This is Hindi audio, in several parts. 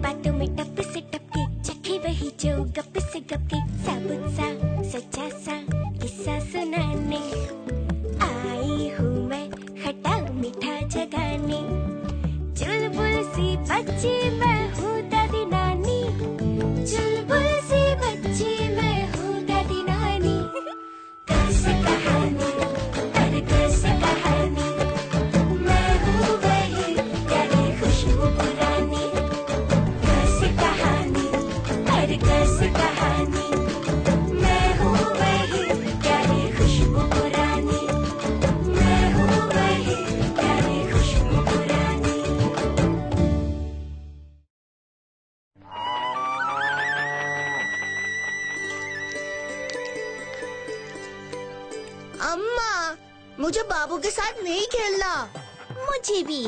बातों में टप से टपके, चखे वही जो गप से गपके, साबुत सा सच्चा सा किस्सा सुनाने आई हूँ मैं खट्टा मीठा जगाने। चुलबुल सी बच्ची मैं हूँ दादी नानी, चुलबुल सी बच्ची मैं हूँ दादी नानी। कैसे कहानी, अरे कैसे कहानी, मैं हूँ वही प्यारी खुशबू पुरानी। कैसे कहानी, अरे कैसे कहानी, मैं हूँ वही प्यारी खुशबू पुरानी। मैं हूँ वही प्यारी खुशबू पुरानी। अम्मा, मुझे बाबू के साथ नहीं खेलना। मुझे भी।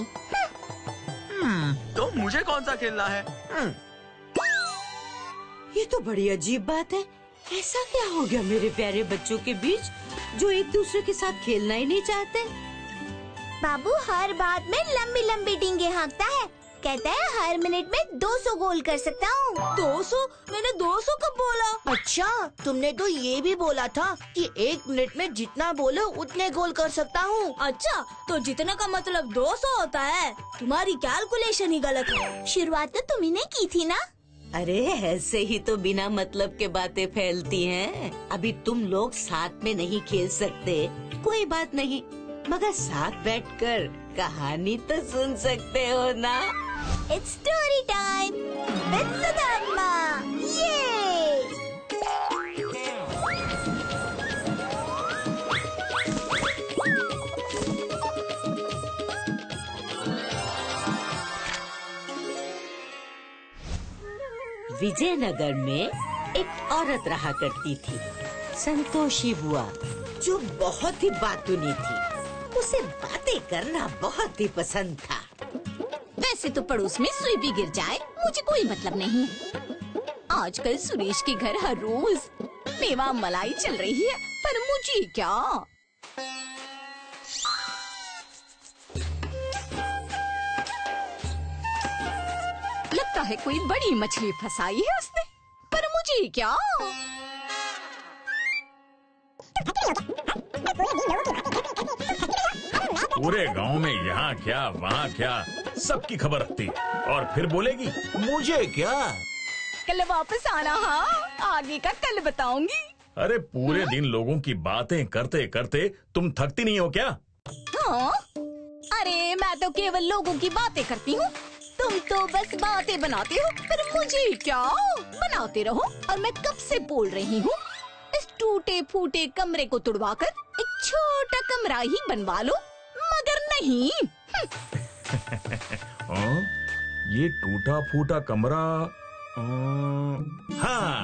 तो मुझे कौन सा खेलना है? ये तो बड़ी अजीब बात है। ऐसा क्या हो गया मेरे प्यारे बच्चों के बीच जो एक दूसरे के साथ खेलना ही नहीं चाहते? बाबू हर बात में लंबी लंबी डींगे हाँकता है, कहता है हर मिनट में 200 गोल कर सकता हूँ। 200? मैंने 200 कब बोला? अच्छा, तुमने तो ये भी बोला था कि 1 मिनट में जितना बोलो उतने गोल कर सकता हूँ। अच्छा, तो जितना का मतलब 200 होता है। तुम्हारी कैलकुलेशन ही गलत है। शुरुआत तो तुम्ही ने की थी ना। अरे ऐसे ही तो बिना मतलब के बातें फैलती हैं। अभी तुम लोग साथ में नहीं खेल सकते, कोई बात नहीं, मगर साथ बैठकर कहानी तो सुन सकते हो ना। It's story time with Sudhamma. Yay! Vijayanagar में एक औरत रहा करती थी, संतोषी बुआ, जो बहुत ही बातूनी थी। उसे बातें करना बहुत ही पसंद था। वैसे तो पड़ोस में सुई भी गिर जाए मुझे कोई मतलब नहीं। आजकल सुरेश के घर हर रोज मेवा मलाई चल रही है, पर मुझे क्या। लगता है कोई बड़ी मछली फंसाई है उसने, पर मुझे क्या। पूरे गांव में यहाँ क्या वहाँ क्या सबकी खबर रखती है और फिर बोलेगी मुझे क्या। कल वापस आना। हाँ, आगे का कल बताऊंगी। अरे पूरे दिन लोगों की बातें करते करते तुम थकती नहीं हो क्या? हाँ? अरे मैं तो केवल लोगों की बातें करती हूँ, तुम तो बस बातें बनाते हो। पर मुझे क्या, बनाते रहो। और मैं कब से बोल रही हूँ, इस टूटे फूटे कमरे को तुड़वाकर एक छोटा कमरा ही बनवा लो, मगर नहीं। ये टूटा फूटा कमरा। हाँ,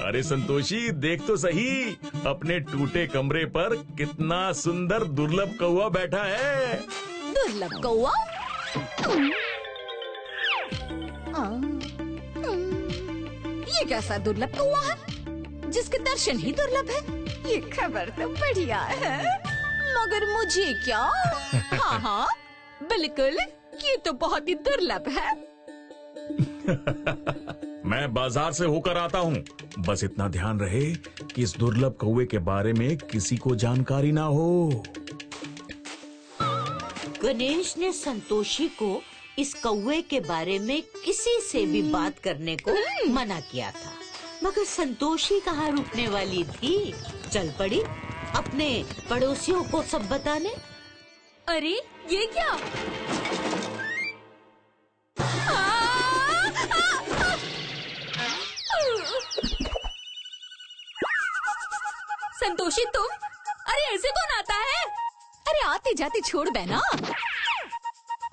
अरे संतोषी देख तो सही, अपने टूटे कमरे पर कितना सुंदर दुर्लभ कौवा बैठा है। दुर्लभ कौवा? ये कैसा दुर्लभ कौवा है जिसके दर्शन ही दुर्लभ है? ये खबर तो बढ़िया है, मगर मुझे क्या। हाँ हाँ बिल्कुल, ये तो बहुत ही दुर्लभ है। मैं बाजार से होकर आता हूँ, बस इतना ध्यान रहे कि इस दुर्लभ कौवे के बारे में किसी को जानकारी ना हो। गणेश ने संतोषी को इस कौवे के बारे में किसी से भी बात करने को मना किया था, मगर संतोषी कहाँ रुकने वाली थी। चल पड़ी अपने पड़ोसियों को सब बताने। अरे ये क्या? संतोषी तुम? अरे ऐसे कौन आता है? अरे आते जाते छोड़ बहना।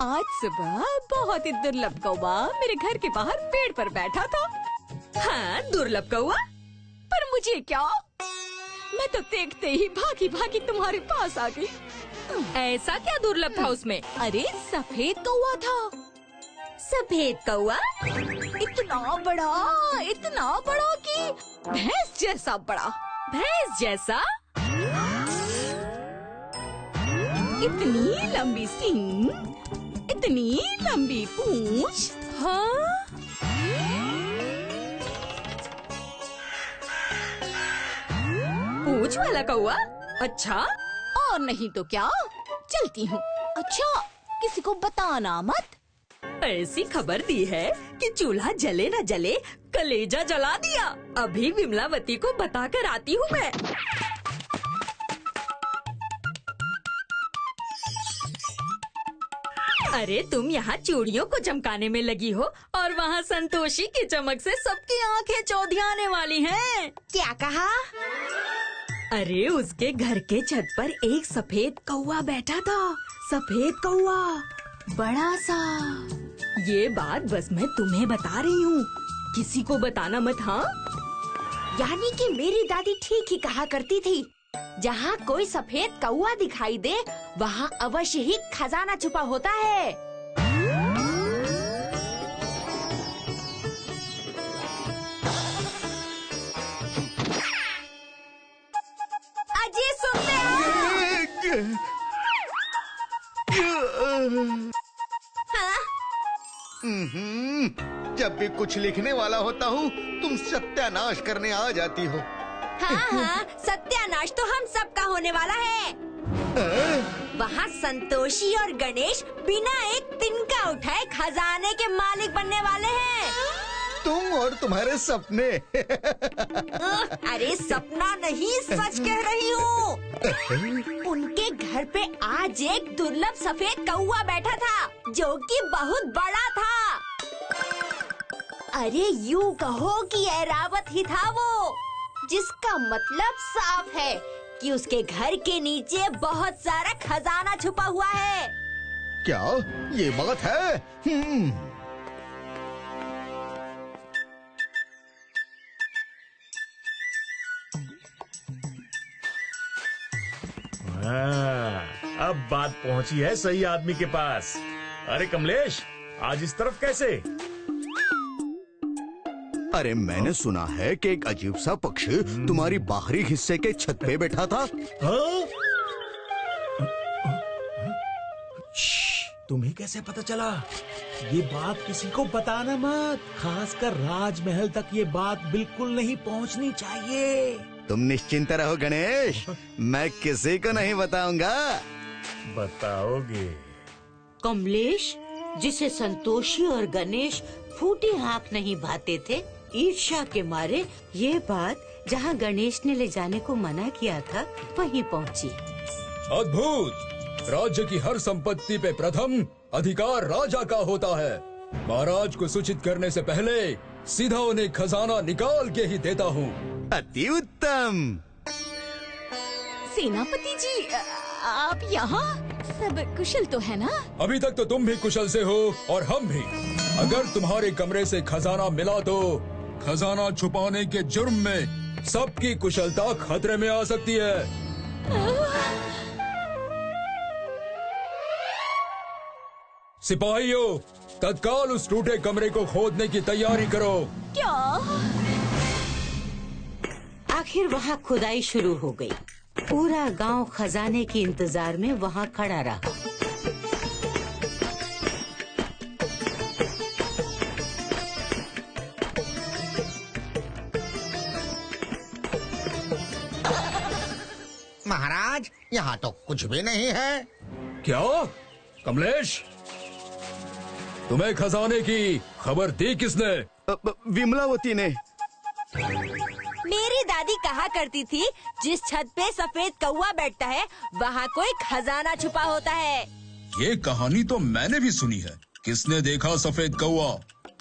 आज सुबह बहुत ही दुर्लभ कौवा मेरे घर के बाहर पेड़ पर बैठा था। हाँ दुर्लभ कौवा, पर मुझे क्या, मैं तो देखते ही भागी भागी तुम्हारे पास आ गई। ऐसा क्या दुर्लभ था उसमें? अरे सफेद कौवा था। सफेद कौवा? इतना बड़ा कि भैंस जैसा बड़ा। भैंस जैसा? इतनी लंबी सींग, इतनी लंबी पूंछ। हाँ पूंछ वाला कौआ? अच्छा, और नहीं तो क्या, चलती हूँ। अच्छा, किसी को बताना मत। ऐसी खबर दी है कि चूल्हा जले न जले कलेजा जला दिया। अभी विमलावती को बता कर आती हूँ मैं। अरे तुम यहाँ चूड़ियों को चमकाने में लगी हो और वहाँ संतोषी की चमक से सबकी आंखें चौधियाने वाली हैं। क्या कहा? अरे उसके घर के छत पर एक सफेद कौवा बैठा था। सफेद कौवा, बड़ा सा। ये बात बस मैं तुम्हें बता रही हूँ, किसी को बताना मत। हाँ, यानी कि मेरी दादी ठीक ही कहा करती थी, जहाँ कोई सफेद कौवा दिखाई दे वहाँ अवश्य ही खजाना छुपा होता है। अजय सुनते हो? हाँ? जब भी कुछ लिखने वाला होता हूँ तुम सत्यानाश करने आ जाती हो। हाँ, सत्यानाश तो हम सबका होने वाला है। वहाँ संतोषी और गणेश बिना एक तिनका उठाए खजाने के मालिक बनने वाले हैं। तुम और तुम्हारे सपने। अरे सपना नहीं, सच कह रही हूँ। उनके घर पे आज एक दुर्लभ सफेद कौवा बैठा था, जो कि बहुत बड़ा था। अरे यूँ कहो कि ऐरावत ही था वो, जिसका मतलब साफ है कि उसके घर के नीचे बहुत सारा खजाना छुपा हुआ है। क्या ये बात है? अब बात पहुंची है सही आदमी के पास। अरे कमलेश, आज इस तरफ कैसे? अरे मैंने सुना है कि एक अजीब सा पक्षी तुम्हारी बाहरी हिस्से के छत पे बैठा था। हाँ? तुम्हें कैसे पता चला? ये बात किसी को बताना मत, खासकर राजमहल तक ये बात बिल्कुल नहीं पहुंचनी चाहिए। तुम निश्चिंत रहो गणेश, मैं किसी को नहीं बताऊंगा। बताओगे? कमलेश, जिसे संतोषी और गणेश फूटी आंख नहीं भाते थे, ईर्ष्या के मारे ये बात जहाँ गणेश ने ले जाने को मना किया था वहीं पहुँची। अद्भुत! राज्य की हर संपत्ति पे प्रथम अधिकार राजा का होता है। महाराज को सूचित करने से पहले सीधा उन्हें खजाना निकाल के ही देता हूँ। अति उत्तम। सेनापति जी, आप यहाँ? सब कुशल तो है ना? अभी तक तो तुम भी कुशल से हो और हम भी। अगर तुम्हारे कमरे से खजाना मिला तो खजाना छुपाने के जुर्म में सबकी कुशलता खतरे में आ सकती है। सिपाहियों, तत्काल उस टूटे कमरे को खोदने की तैयारी करो। क्या? आखिर वहाँ खुदाई शुरू हो गई। पूरा गांव खजाने के इंतजार में वहाँ खड़ा रहा। महाराज, यहाँ तो कुछ भी नहीं है। क्या? कमलेश, तुम्हें खजाने की खबर दी किसने? विमलावती ने। मेरी दादी कहा करती थी, जिस छत पे सफेद कौवा बैठता है वहाँ कोई खजाना छुपा होता है। ये कहानी तो मैंने भी सुनी है। किसने देखा सफेद कौवा?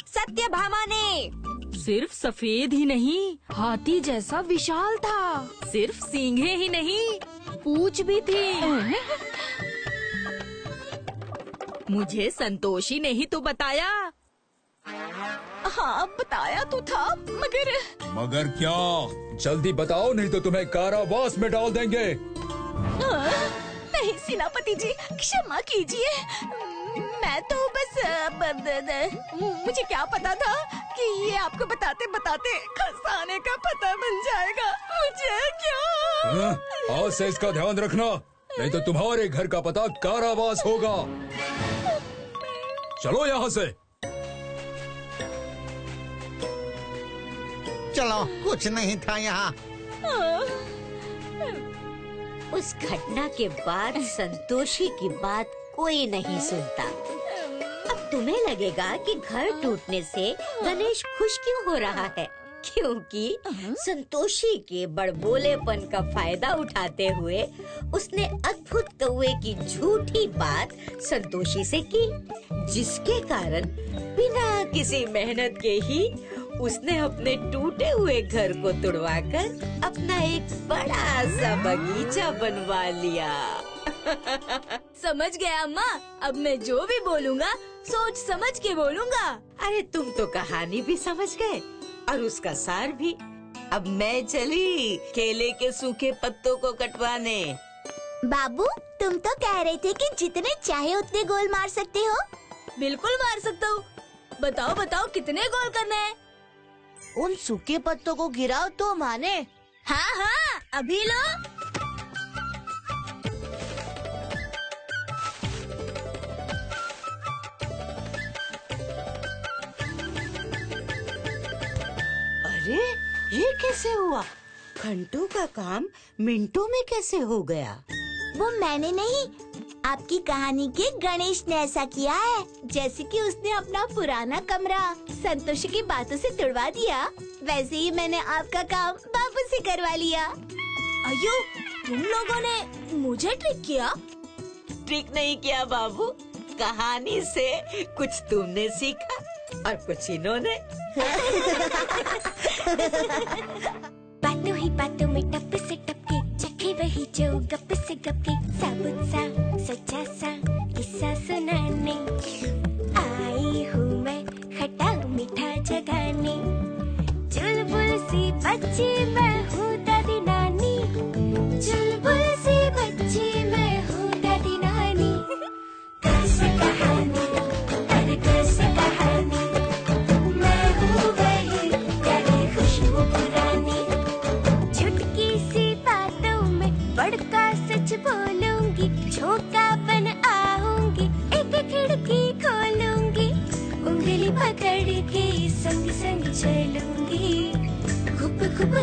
सत्यभामा ने। सिर्फ सफेद ही नहीं, हाथी जैसा विशाल था। सिर्फ सींगे ही नहीं, पूंछ भी थी। मुझे संतोषी ने ही तो बताया। हाँ, बताया तो था, मगर क्या? जल्दी बताओ, नहीं तो तुम्हें कारावास में डाल देंगे। नहीं सेनापति जी, क्षमा कीजिए। मैं तो बस मुझे क्या पता था कि ये आपको बताते बताते खजाने का पता बन जाएगा। मुझे क्या? आज से इसका ध्यान रखना, नहीं तो तुम्हारे घर का पता कारावास होगा। चलो यहाँ से। चलो, कुछ नहीं था यहाँ। उस घटना के बाद संतोषी की बात कोई नहीं सुनता। अब तुम्हें लगेगा कि घर टूटने से गणेश खुश क्यों हो रहा है, क्योंकि संतोषी के बड़बोलेपन का फायदा उठाते हुए उसने अद्भुत कौवे की झूठी बात संतोषी से की, जिसके कारण बिना किसी मेहनत के ही उसने अपने टूटे हुए घर को तुड़वाकर अपना एक बड़ा सा बगीचा बनवा लिया। समझ गया अम्मा, अब मैं जो भी बोलूँगा सोच समझ के बोलूँगा। अरे तुम तो कहानी भी समझ गए और उसका सार भी। अब मैं चली केले के सूखे पत्तों को कटवाने। बाबू, तुम तो कह रहे थे कि जितने चाहे उतने गोल मार सकते हो। बिल्कुल मार सकता हूँ। बताओ बताओ कितने गोल करने हैं? उन सूखे पत्तों को गिराओ तो माने। हाँ हाँ, अभी लो। अरे ये कैसे हुआ? घंटों का काम मिनटों में कैसे हो गया? वो मैंने नहीं, आपकी कहानी के गणेश ने ऐसा किया है। जैसे कि उसने अपना पुराना कमरा संतोषी की बातों से तुड़वा दिया, वैसे ही मैंने आपका काम बाबू से करवा लिया। अयो, तुम लोगों ने मुझे ट्रिक किया? ट्रिक नहीं किया बाबू, कहानी से कुछ तुमने सीखा और कुछ इन्होंने। बातों ही बातों में टप से टपके, चखे वही जो गप से गपके, साबुत सा सच्चा सा किस्सा सुनाने आई हूँ मैं खट्टा मीठा जगाने। चुलबुल सी बच्ची मैं हूँ दादी नानी, चुलबुल सी बच्ची मैं हूँ दादी नानी। कैसे कहानी, अरे कैसे कहानी, मैं हूँ वही प्यारी खुशबू पुरानी। चुटकी सी बातों में बड़का सच बोलूंगी, झोंका बन आऊंगी, एक खिड़की खोलूंगी, उंगली पकड़ के संग संग चलूंगी, खूब खूब